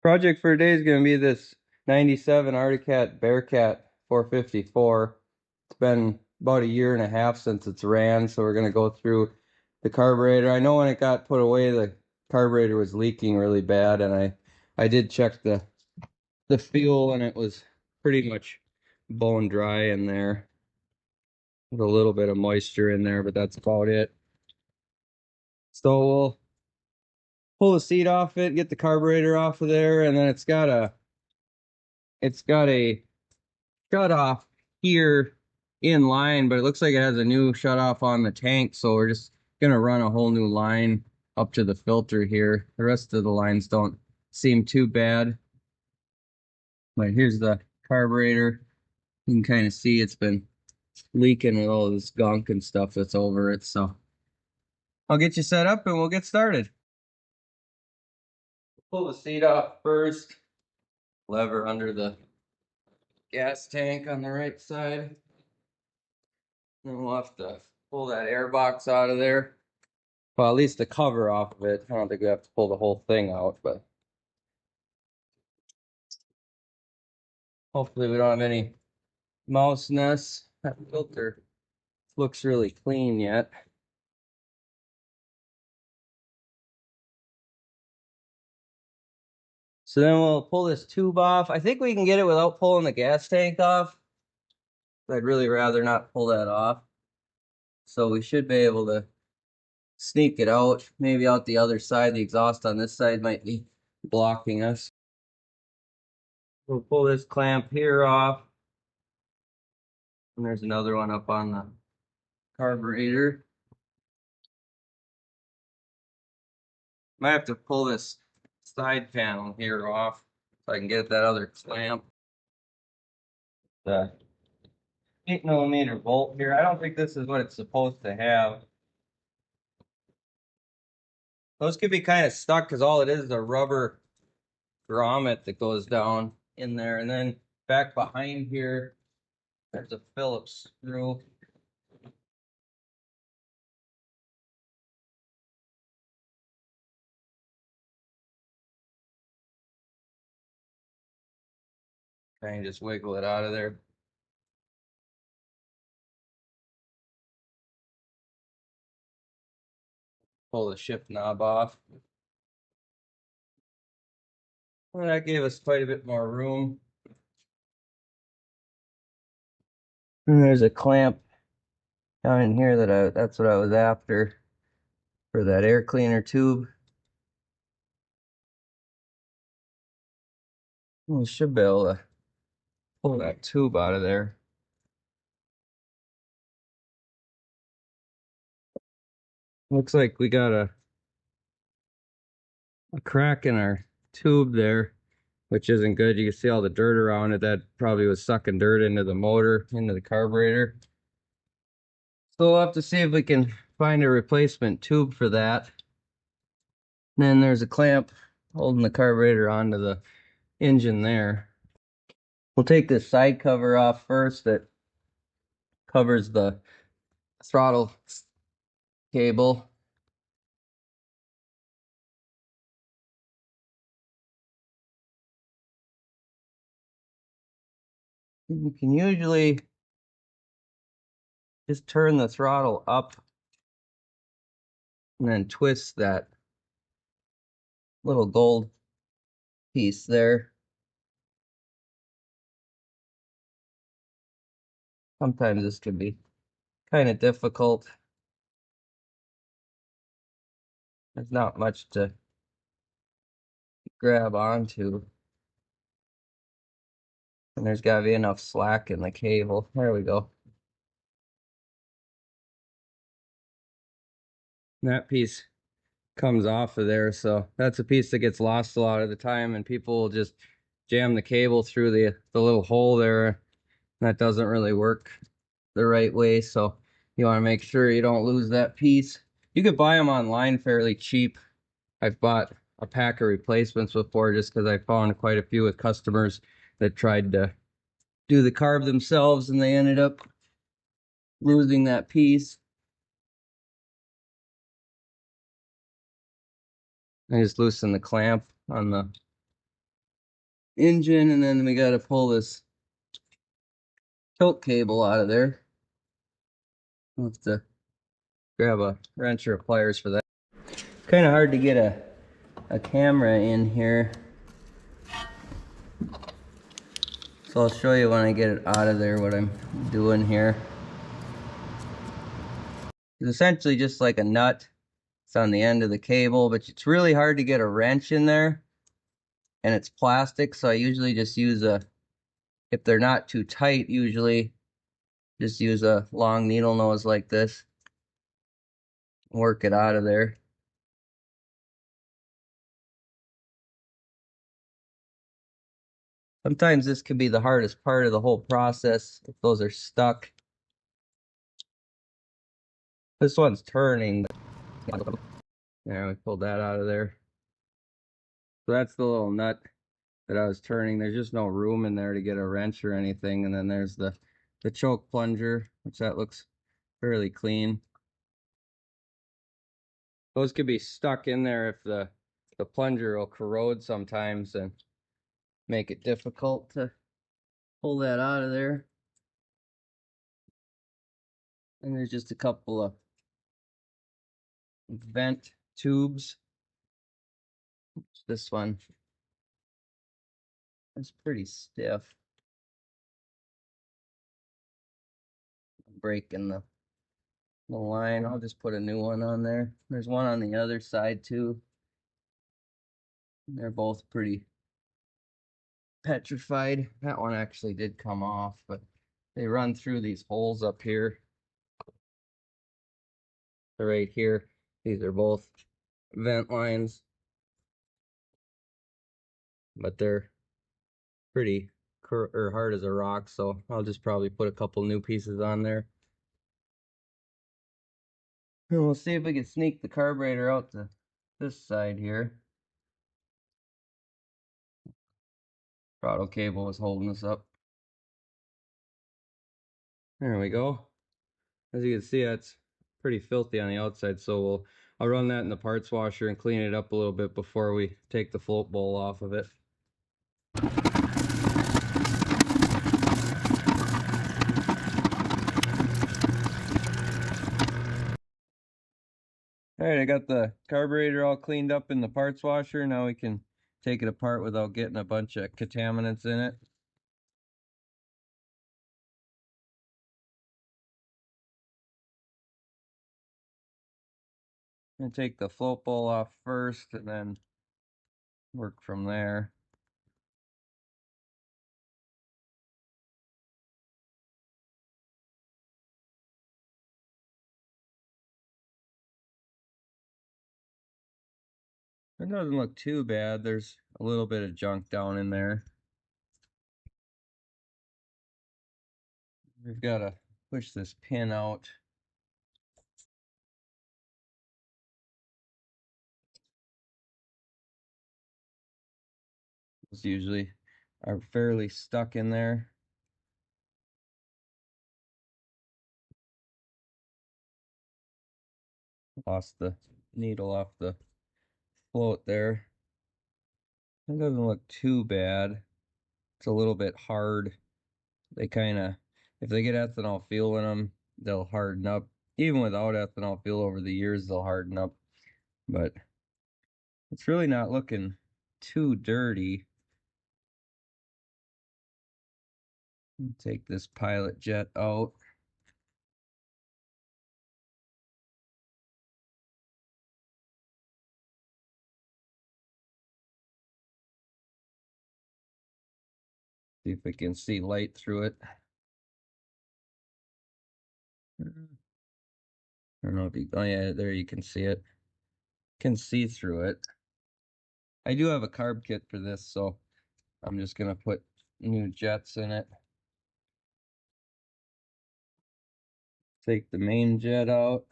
Project for today is going to be this 97 Arctic Bearcat 454. It's been about a year and a half since it's ran, so we're going to go through the carburetor. I know when it got put away, the carburetor was leaking really bad, and I did check the fuel, and it was pretty much bone dry in there. With a little bit of moisture in there, but that's about it. So we'll pull the seat off it, get the carburetor off of there, and then it's got a shut off here in line, but it looks like it has a new shut off on the tank, so we're just gonna run a whole new line up to the filter here. The rest of the lines don't seem too bad. But here's the carburetor. You can kind of see it's been leaking with all this gunk and stuff that's over it, so I'll get you set up and we'll get started. Pull the seat off first. Lever under the gas tank on the right side. Then we'll have to pull that air box out of there. Well, at least the cover off of it. I don't think we have to pull the whole thing out, but hopefully we don't have any mouse nests. That filter looks really clean yet. So then we'll pull this tube off. I think we can get it without pulling the gas tank off. I'd really rather not pull that off. So we should be able to sneak it out, maybe out the other side. The exhaust on this side might be blocking us. We'll pull this clamp here off. And there's another one up on the carburetor. Might have to pull this side panel here off so I can get that other clamp. The 8mm bolt here. I don't think this is what it's supposed to have. Those could be kind of stuck because all it is a rubber grommet that goes down in there. And then back behind here, there's a Phillips screw. Kind of just wiggle it out of there. Pull the shift knob off. Well, that gave us quite a bit more room. And there's a clamp down in here that's what I was after for that air cleaner tube. We should be able to pull that tube out of there. Looks like we got a crack in our tube there, which isn't good. You can see all the dirt around it. That probably was sucking dirt into the motor, into the carburetor. So we'll have to see if we can find a replacement tube for that. And then there's a clamp holding the carburetor onto the engine there. We'll take this side cover off first that covers the throttle cable. You can usually just turn the throttle up and then twist that little gold piece there. Sometimes this can be kind of difficult. There's not much to grab onto. And there's got to be enough slack in the cable. There we go. That piece comes off of there, so that's a piece that gets lost a lot of the time, and people will just jam the cable through the little hole there. That doesn't really work the right way, so you want to make sure you don't lose that piece. You could buy them online fairly cheap. I've bought a pack of replacements before just because I found quite a few with customers that tried to do the carb themselves and they ended up losing that piece. I just loosen the clamp on the engine, and then we got to pull this choke cable out of there. I'll have to grab a wrench or pliers for that. Kind of hard to get a camera in here, so I'll show you when I get it out of there what I'm doing here. It's essentially just like a nut. It's on the end of the cable, but it's really hard to get a wrench in there, and it's plastic, so I usually just use if they're not too tight, usually just use a long needle nose like this. Work it out of there. Sometimes this can be the hardest part of the whole process if those are stuck. This one's turning. Yeah, we pulled that out of there. So that's the little nut that I was turning. There's just no room in there to get a wrench or anything. And then there's the choke plunger, which that looks fairly clean. Those could be stuck in there if the plunger will corrode sometimes and make it difficult to pull that out of there. And there's just a couple of vent tubes. This one is pretty stiff. Breaking the line. I'll just put a new one on there. There's one on the other side too. They're both pretty petrified. That one actually did come off, but they run through these holes up here. They're right here. These are both vent lines, but they're pretty hard as a rock, so I'll just probably put a couple new pieces on there. And we'll see if we can sneak the carburetor out to this side here. Throttle cable was holding us up. There we go. As you can see, that's pretty filthy on the outside, so I'll run that in the parts washer and clean it up a little bit before we take the float bowl off of it. Alright, I got the carburetor all cleaned up in the parts washer. Now we can take it apart without getting a bunch of contaminants in it. I'm going to take the float bowl off first and then work from there. It doesn't look too bad. There's a little bit of junk down in there. We've got to push this pin out. Those usually are fairly stuck in there. Lost the needle off the float there. It doesn't look too bad. It's a little bit hard. They kind of, if they get ethanol fuel in them, they'll harden up. Even without ethanol fuel over the years, they'll harden up. But it's really not looking too dirty. Take this pilot jet out. See if we can see light through it. I don't know if you, oh yeah, there you can see it. Can see through it. I do have a carb kit for this, so I'm just gonna put new jets in it. Take the main jet out.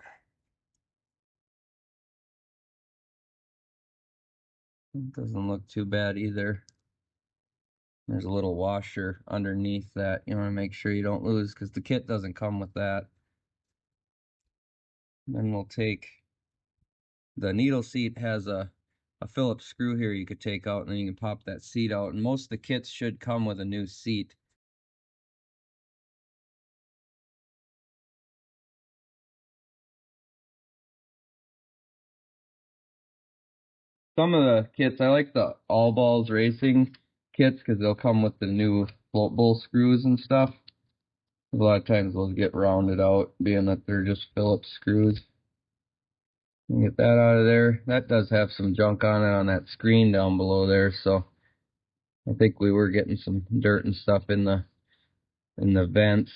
It doesn't look too bad either. There's a little washer underneath that. You want to make sure you don't lose because the kit doesn't come with that. Then we'll take the needle seat, has a a Phillips screw here you could take out, and then you can pop that seat out. And most of the kits should come with a new seat. Some of the kits, I like the All Balls Racing kits because they'll come with the new float bowl screws and stuff. A lot of times those get rounded out, being that they're just Phillips screws. You get that out of there. That does have some junk on it on that screen down below there, so I think we were getting some dirt and stuff in the vents.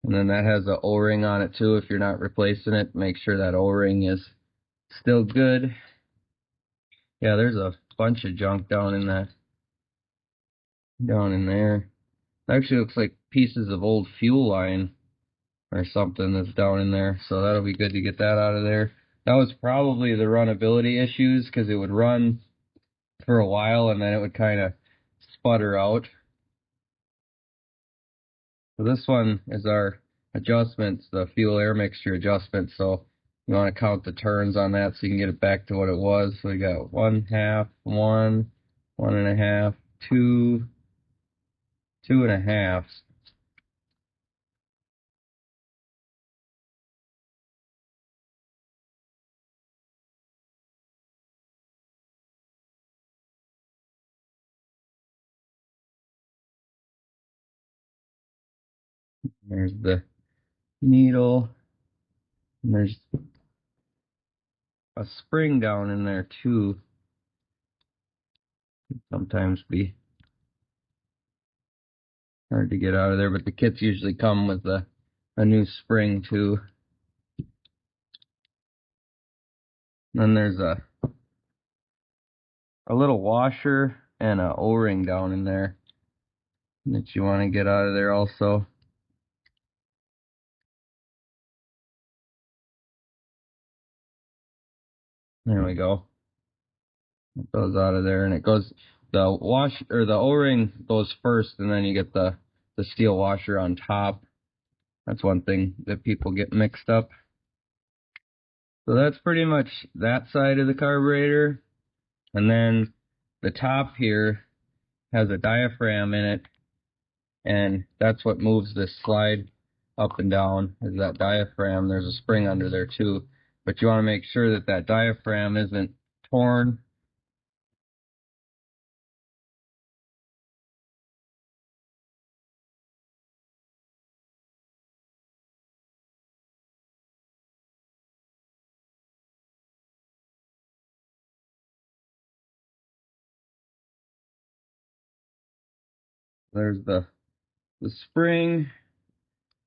And then that has an O-ring on it too. If you're not replacing it, make sure that O-ring is still good. Yeah, there's a bunch of junk down in there. It actually looks like pieces of old fuel line or something that's down in there, so that'll be good to get that out of there. That was probably the runnability issues, because it would run for a while and then it would kind of sputter out. So this one is our adjustments, the fuel air mixture adjustment. So you want to count the turns on that so you can get it back to what it was. So we got 1/2, 1, 1.5, 2, 2.5. There's the needle. And there's a spring down in there too. Sometimes be hard to get out of there, but the kits usually come with a new spring too. And then there's a little washer and a O-ring down in there that you want to get out of there also. There we go. It goes out of there, and it goes, the wash or the O-ring goes first, and then you get the steel washer on top. That's one thing that people get mixed up. So that's pretty much that side of the carburetor. And then the top here has a diaphragm in it, and that's what moves this slide up and down, is that diaphragm. There's a spring under there too, but you want to make sure that that diaphragm isn't torn. There's the spring,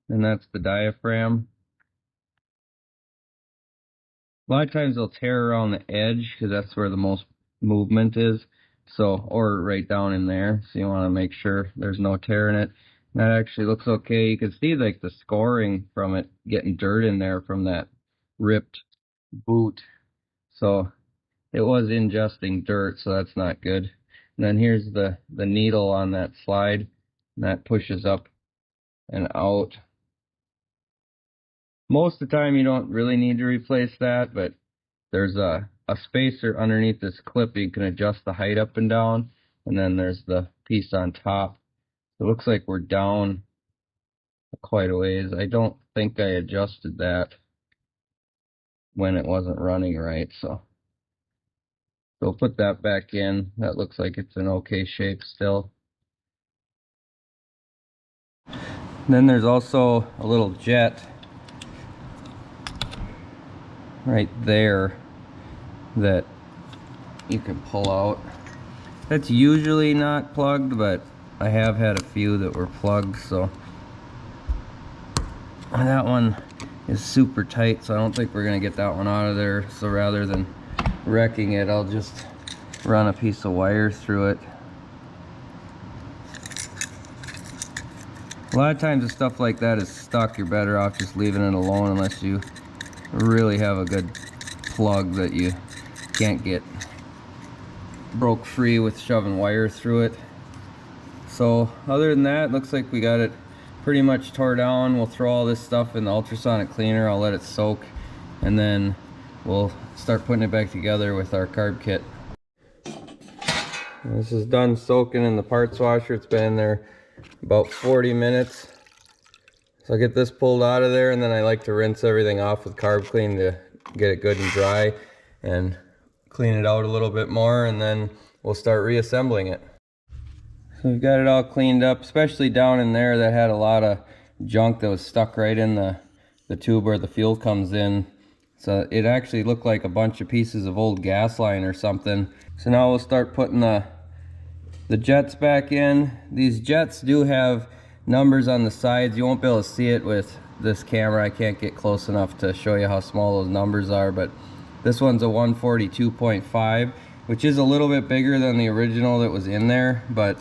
and that's the diaphragm. A lot of times they'll tear around the edge because that's where the most movement is. So, or right down in there. So you want to make sure there's no tear in it. That actually looks okay. You can see like the scoring from it getting dirt in there from that ripped boot. So it was ingesting dirt, so that's not good. And then here's the needle on that slide, and that pushes up and out. Most of the time you don't really need to replace that, but there's a spacer underneath this clip. You can adjust the height up and down, and then there's the piece on top. It looks like we're down quite a ways. I don't think I adjusted that when it wasn't running right, so we'll put that back in. That looks like it's in okay shape still. Then there's also a little jet right there that you can pull out. That's usually not plugged, but I have had a few that were plugged, so that one is super tight, so I don't think we're gonna get that one out of there. So rather than wrecking it, I'll just run a piece of wire through it. A lot of times if stuff like that is stuck, you're better off just leaving it alone unless you really have a good plug that you can't get broke free with shoving wire through it. So other than that, it looks like we got it pretty much tore down. We'll throw all this stuff in the ultrasonic cleaner. I'll let it soak, and then we'll start putting it back together with our carb kit. This is done soaking in the parts washer. It's been in there about 40 minutes. So I get this pulled out of there, and then I like to rinse everything off with carb clean to get it good and dry and clean it out a little bit more, and then we'll start reassembling it. So we've got it all cleaned up, especially down in there that had a lot of junk that was stuck right in the tube where the fuel comes in. So it actually looked like a bunch of pieces of old gas line or something. So now we'll start putting the jets back in. These jets do have numbers on the sides. You won't be able to see it with this camera. I can't get close enough to show you how small those numbers are, but this one's a 142.5, which is a little bit bigger than the original that was in there, but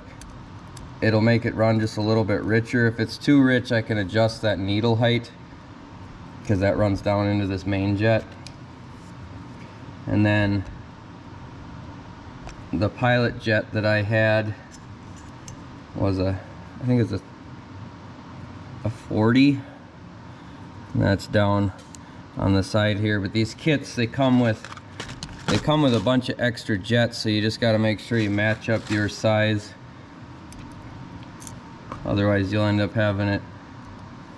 it'll make it run just a little bit richer. If it's too rich, I can adjust that needle height, because that runs down into this main jet. And then the pilot jet that I had was I think it's a 40, and that's down on the side here. But these kits, they come with a bunch of extra jets, so you just got to make sure you match up your size. Otherwise you'll end up having it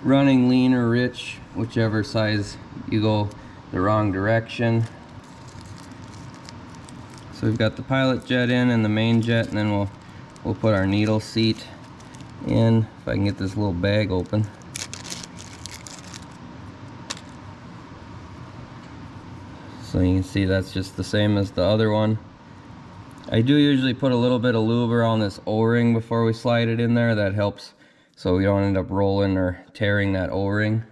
running lean or rich, whichever size you go the wrong direction. So we've got the pilot jet in and the main jet, and then we'll put our needle seat in. If I can get this little bag open. So you can see that's just the same as the other one. I do usually put a little bit of lube around this O-ring before we slide it in there. That helps so we don't end up rolling or tearing that O-ring.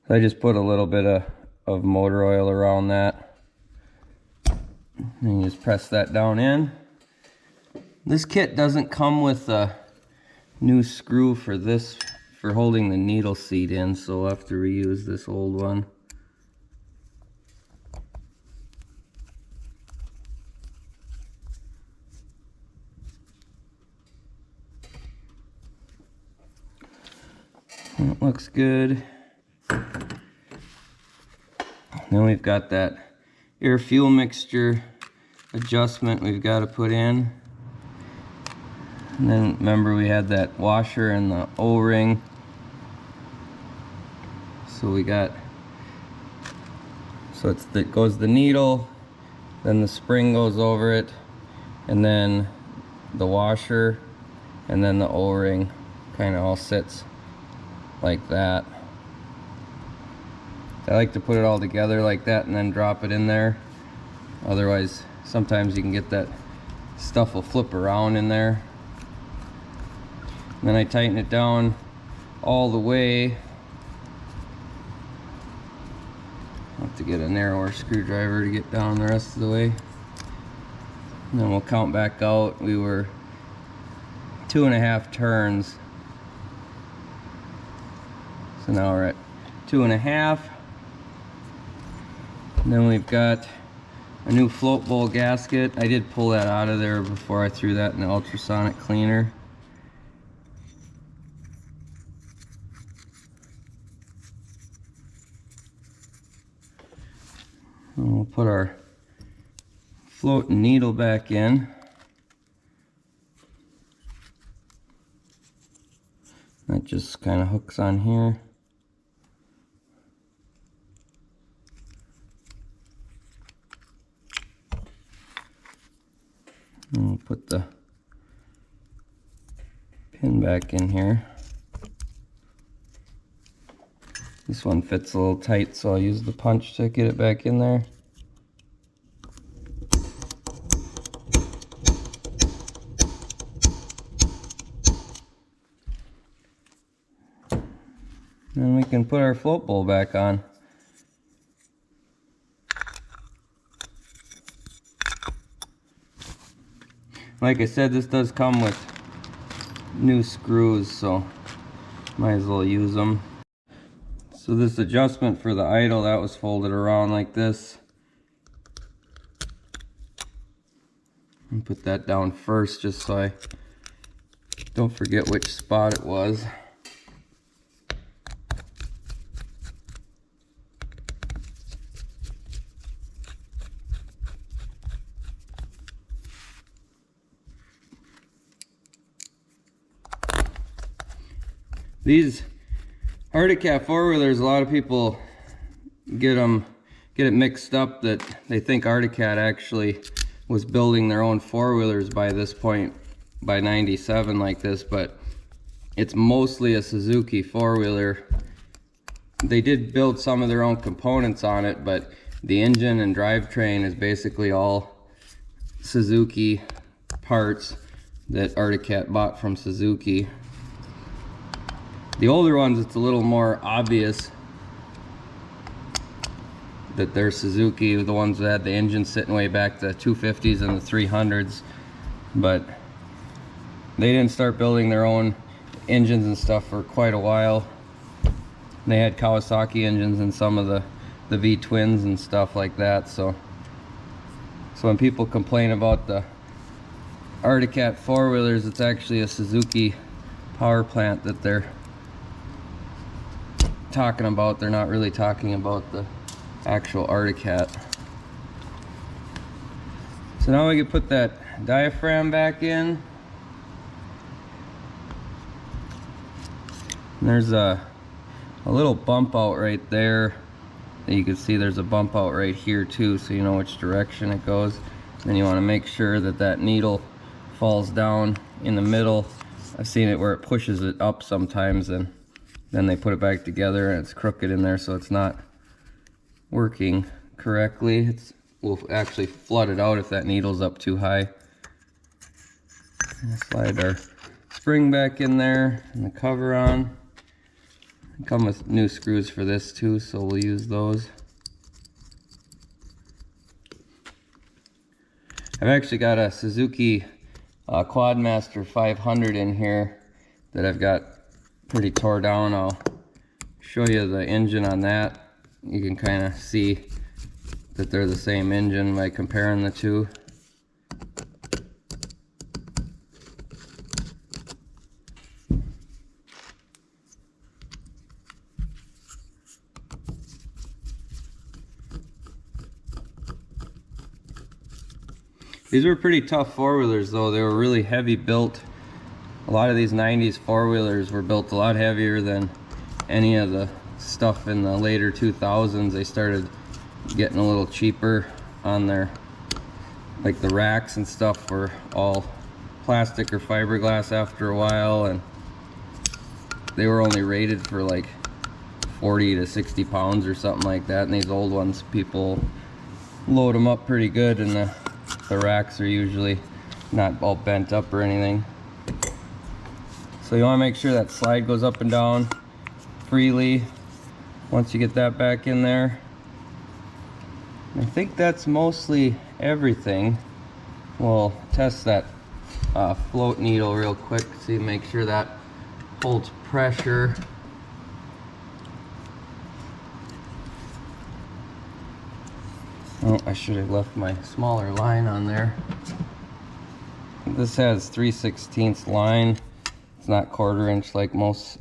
So I just put a little bit of motor oil around that. And you just press that down in. This kit doesn't come with a new screw for holding the needle seat in, so we'll have to reuse this old one. It looks good. Then we've got that air fuel mixture adjustment we've got to put in. And then remember we had that washer and the O-ring. So it goes the needle, then the spring goes over it, and then the washer, and then the O-ring kind of all sits like that. I like to put it all together like that and then drop it in there. Otherwise, sometimes you can get that stuff will flip around in there. And then I tighten it down all the way. I'll have to get a narrower screwdriver to get down the rest of the way. And then we'll count back out. We were 2.5 turns. So now we're at 2.5. And then we've got a new float bowl gasket. I did pull that out of there before I threw that in the ultrasonic cleaner. And we'll put our floating needle back in. That just kind of hooks on here. And we'll put the pin back in here. This one fits a little tight, so I'll use the punch to get it back in there. And we can put our float bowl back on. Like I said, this does come with new screws, so might as well use them. So this adjustment for the idle, that was folded around like this. And put that down first just so I don't forget which spot it was. These Arctic Cat four-wheelers, a lot of people get it mixed up that they think Arctic Cat actually was building their own four-wheelers by this point, by 97 like this, but it's mostly a Suzuki four-wheeler. They did build some of their own components on it, but the engine and drivetrain is basically all Suzuki parts that Arctic Cat bought from Suzuki. The older ones, it's a little more obvious that they're Suzuki, the ones that had the engine sitting way back, the 250s and the 300s, but they didn't start building their own engines and stuff for quite a while. They had Kawasaki engines in some of the V-twins and stuff like that, so when people complain about the Arctic Cat four-wheelers, it's actually a Suzuki power plant that they're talking about. They're not really talking about the actual Arctic Cat. So now we can put that diaphragm back in. And there's a little bump out right there. You can see there's a bump out right here too, so you know which direction it goes. Then you want to make sure that that needle falls down in the middle. I've seen it where it pushes it up sometimes, and then they put it back together and it's crooked in there, so it's not working correctly. We'll actually flood it out if that needle's up too high. Slide our spring back in there and the cover on. Come with new screws for this too, so we'll use those. I've actually got a Suzuki Quadmaster 500 in here that I've got pretty tore down. I'll show you the engine on that. You can kind of see that they're the same engine by comparing the two. These were pretty tough four-wheelers though. They were really heavy built. A lot of these 90s four-wheelers were built a lot heavier than any of the stuff in the later 2000s. They started getting a little cheaper on their, like the racks and stuff were all plastic or fiberglass after a while, and they were only rated for like 40 to 60 pounds or something like that. And these old ones, people load them up pretty good, and the racks are usually not all bent up or anything. So you want to make sure that slide goes up and down freely. Once you get that back in there, I think that's mostly everything. We'll test that float needle real quick, see, make sure that holds pressure. Oh, I should have left my smaller line on there. This has 3/16 line. It's not 1/4 inch like most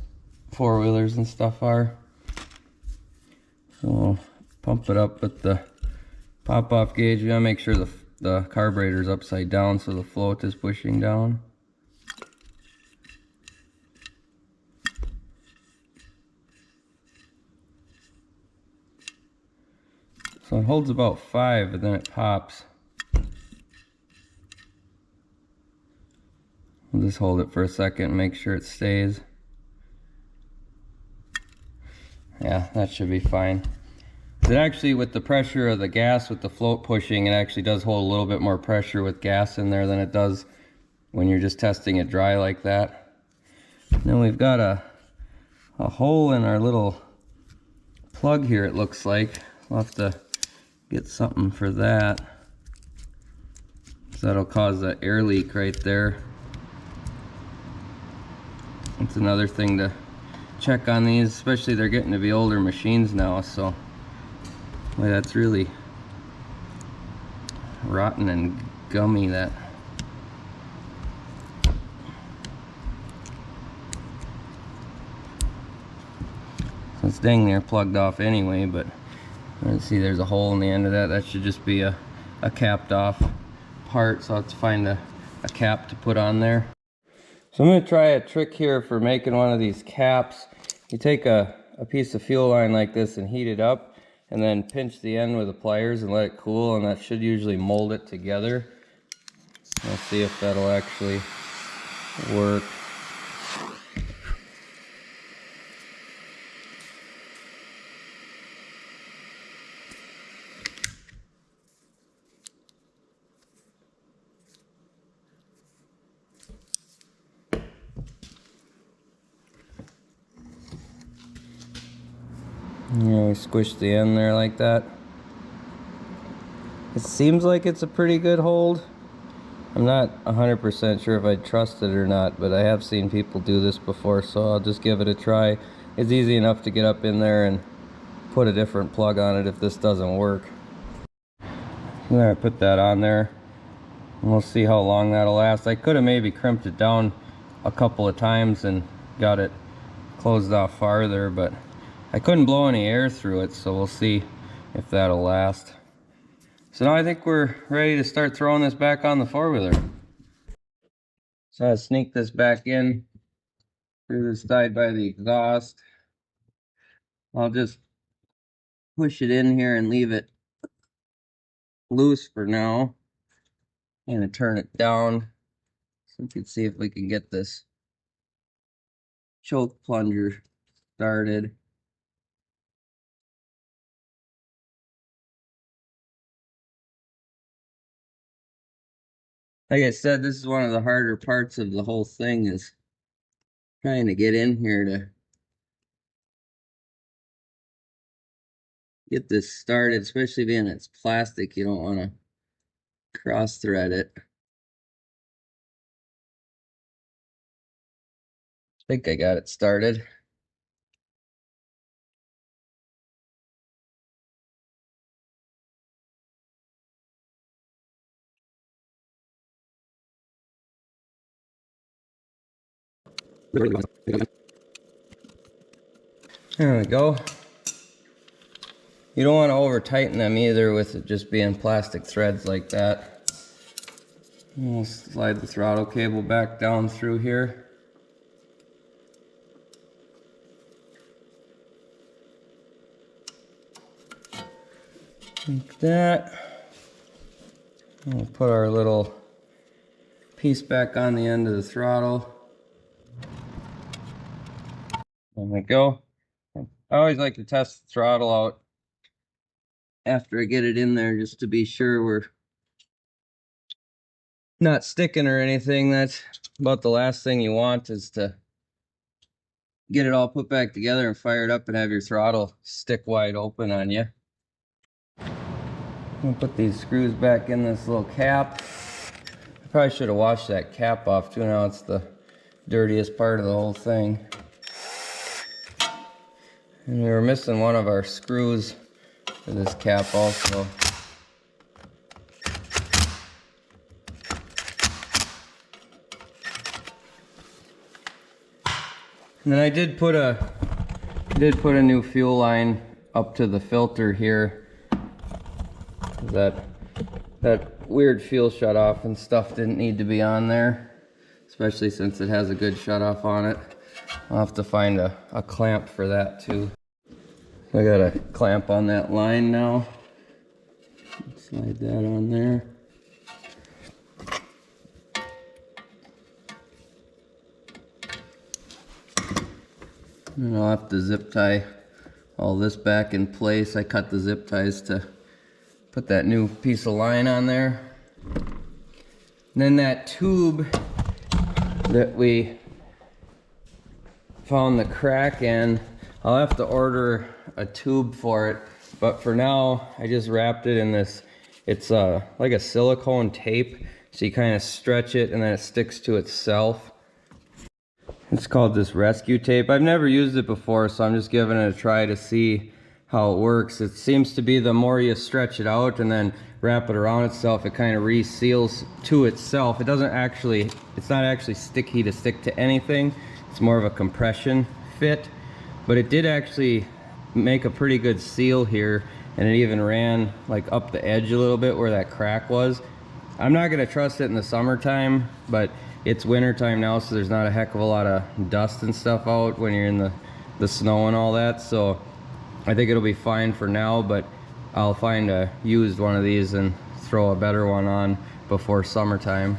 four-wheelers and stuff are. So we'll pump it up with the pop-off gauge. We gotta make sure the carburetor is upside down so the float is pushing down. So it holds about 5, but then it pops. We'll just hold it for a second and make sure it stays. Yeah, that should be fine. It actually, with the pressure of the gas, with the float pushing, it actually does hold a little bit more pressure with gas in there than it does when you're just testing it dry like that. Then we've got a hole in our little plug here, it looks like. We'll have to get something for that. So that'll cause an air leak right there. That's another thing to check on these, especially they're getting to be older machines now, so boy, that's really rotten and gummy, that. So it's dang near plugged off anyway, but let's see, there's a hole in the end of that. That should just be a capped off part, so I'll have to find a cap to put on there. So I'm going to try a trick here for making one of these caps. You take a piece of fuel line like this and heat it up, and then pinch the end with the pliers and let it cool, and that should usually mold it together. We'll see if that'll actually work. We squish the end there like that. It seems like it's a pretty good hold. I'm not 100% sure if I trust it or not, but I have seen people do this before, so I'll just give it a try. It's easy enough to get up in there and put a different plug on it if this doesn't work. I'm gonna put that on there, and we'll see how long that'll last. I could have maybe crimped it down a couple of times and got it closed off farther, but I couldn't blow any air through it, so we'll see if that'll last. So now I think we're ready to start throwing this back on the four-wheeler. So I sneak this back in through the side by the exhaust. I'll just push it in here and leave it loose for now. I'm gonna turn it down so we can see if we can get this choke plunger started. Like I said, this is one of the harder parts of the whole thing, is trying to get in here to get this started, especially being it's plastic. You don't want to cross thread it. I think I got it started. There we go. You don't want to over tighten them either with it just being plastic threads like that. We'll slide the throttle cable back down through here. Like that. We'll put our little piece back on the end of the throttle. There we go. I always like to test the throttle out after I get it in there, just to be sure we're not sticking or anything. That's about the last thing you want, is to get it all put back together and fire it up and have your throttle stick wide open on you. I'm gonna put these screws back in this little cap. I probably should have washed that cap off too. Now it's the dirtiest part of the whole thing. And we were missing one of our screws for this cap also. And then I did put a new fuel line up to the filter here. That weird fuel shutoff and stuff didn't need to be on there, especially since it has a good shutoff on it. I'll have to find a clamp for that too. I got a clamp on that line now. Slide that on there. And I'll have to zip tie all this back in place. I cut the zip ties to put that new piece of line on there. And then that tube that we found the crack in, I'll have to order a tube for it, but for now I just wrapped it in this, it's like a silicone tape, so you kind of stretch it and then it sticks to itself. It's called this rescue tape. I've never used it before, so I'm just giving it a try to see how it works. It seems to be the more you stretch it out and then wrap it around itself, it kind of reseals to itself. It doesn't actually, it's not actually sticky to stick to anything. It's more of a compression fit, but it did actually make a pretty good seal here, and it even ran like up the edge a little bit where that crack was. I'm not going to trust it in the summertime, but it's winter time now, so there's not a heck of a lot of dust and stuff out when you're in the snow and all that. So I think it'll be fine for now, but I'll find a used one of these and throw a better one on before summertime.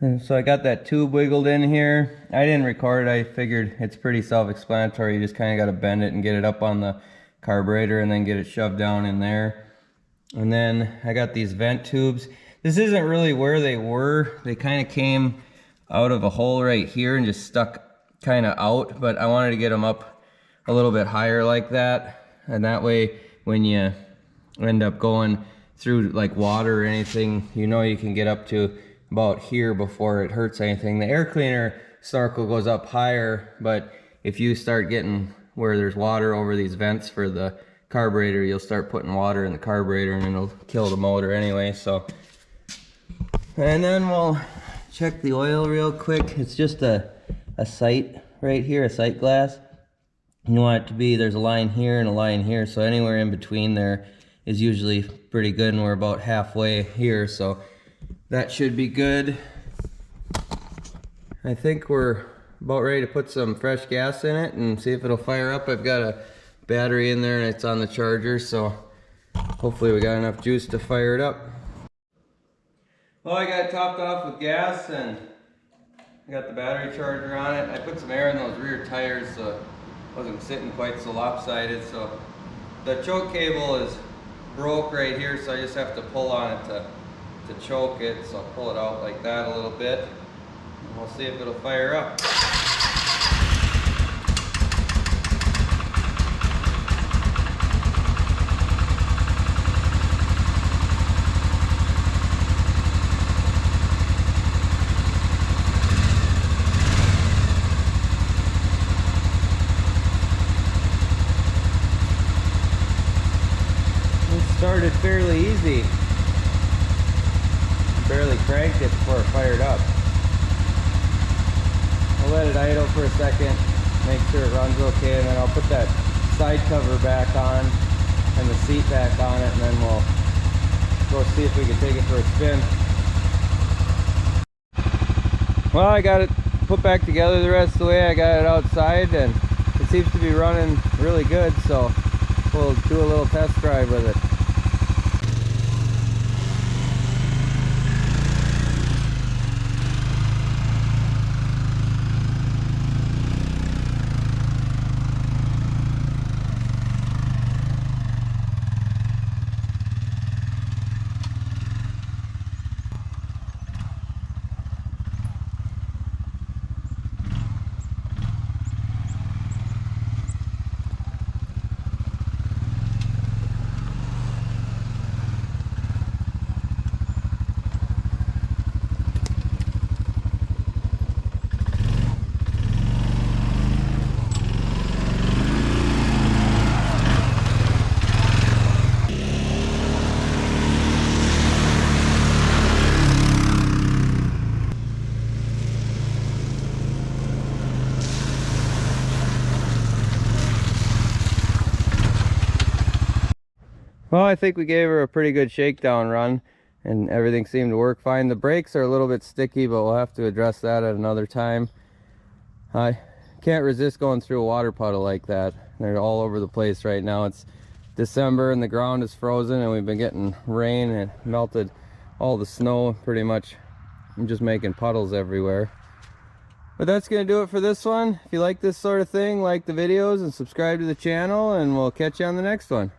And so I got that tube wiggled in here. I didn't record it. I figured it's pretty self-explanatory. You just kind of got to bend it and get it up on the carburetor and then get it shoved down in there. And then I got these vent tubes. This isn't really where they were. They kind of came out of a hole right here and just stuck kind of out, but I wanted to get them up a little bit higher like that. And that way, when you end up going through like water or anything, you know you can get up to about here before it hurts anything. The air cleaner snorkel goes up higher, but if you start getting where there's water over these vents for the carburetor, you'll start putting water in the carburetor and it'll kill the motor anyway. So, and then we'll check the oil real quick. It's just a sight right here, a sight glass. You want it to be, there's a line here and a line here, so anywhere in between there is usually pretty good, and we're about halfway here, so that should be good. I think we're about ready to put some fresh gas in it and see if it'll fire up. I've got a battery in there and it's on the charger, so hopefully we got enough juice to fire it up. Well, I got it topped off with gas and I got the battery charger on it. I put some air in those rear tires so it wasn't sitting quite so lopsided. So the choke cable is broke right here, so I just have to pull on it to choke it. So I'll pull it out like that a little bit and we'll see if it'll fire up. Started fairly easy. Barely cranked it before it fired up. I'll let it idle for a second, make sure it runs okay, and then I'll put that side cover back on and the seat back on it, and then we'll go see if we can take it for a spin. Well, I got it put back together the rest of the way. I got it outside and it seems to be running really good, so we'll do a little test drive with it. Well, I think we gave her a pretty good shakedown run and everything seemed to work fine. The brakes are a little bit sticky, but we'll have to address that at another time. I can't resist going through a water puddle like that. They're all over the place right now. It's December and the ground is frozen and we've been getting rain and it melted all the snow pretty much. I'm just making puddles everywhere. But that's going to do it for this one. If you like this sort of thing, like the videos and subscribe to the channel, and we'll catch you on the next one.